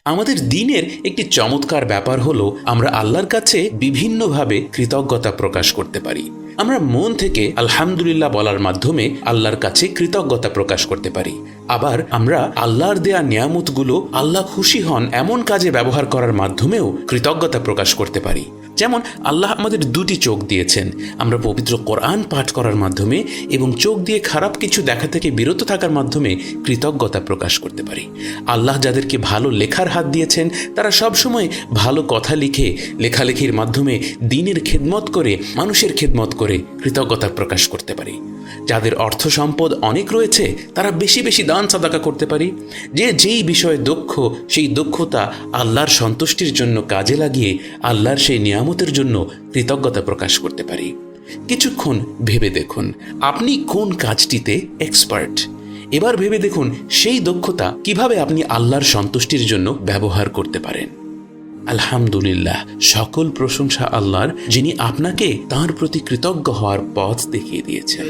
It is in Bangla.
আমাদের দিনের একটি চমৎকার ব্যাপার হলো আমরা আল্লাহর কাছে বিভিন্নভাবে কৃতজ্ঞতা প্রকাশ করতে পারি। আমরা মন থেকে আলহামদুলিল্লাহ বলার মাধ্যমে আল্লাহর কাছে কৃতজ্ঞতা প্রকাশ করতে পারি। আবার আমরা আল্লাহর দেয়া নিয়ামতগুলো আল্লাহ খুশি হন এমন কাজে ব্যবহার করার মাধ্যমেও কৃতজ্ঞতা প্রকাশ করতে পারি। যেমন আল্লাহ আমাদের দুটি চোখ দিয়েছেন, আমরা পবিত্র কোরআন পাঠ করার মাধ্যমে এবং চোখ দিয়ে খারাপ কিছু দেখা থেকে বিরত থাকার মাধ্যমে কৃতজ্ঞতা প্রকাশ করতে পারি। আল্লাহ যাদেরকে ভালো লেখার হাত দিয়েছেন তারা সবসময় ভালো কথা লিখে লেখালেখির মাধ্যমে দিনের খেদমত করে, মানুষের খেদমত করে কৃতজ্ঞতা প্রকাশ করতে পারি। যাদের অর্থ সম্পদ অনেক রয়েছে তারা বেশি বেশি দান সাদাকা করতে পারি। যেই বিষয়ে দক্ষ সেই দক্ষতা আল্লাহর সন্তুষ্টির জন্য কাজে লাগিয়ে আল্লাহর সেই নিয়ামতের জন্য কৃতজ্ঞতা প্রকাশ করতে পারি। কিছুক্ষণ ভেবে দেখুন আপনি কোন কাজটিতে এক্সপার্ট। এবার ভেবে দেখুন সেই দক্ষতা কিভাবে আপনি আল্লাহর সন্তুষ্টির জন্য ব্যবহার করতে পারেন। আলহামদুলিল্লাহ, সকল প্রশংসা আল্লাহর, যিনি আপনাকে তাঁর প্রতি কৃতজ্ঞ হওয়ার পথ দেখিয়ে দিয়েছেন।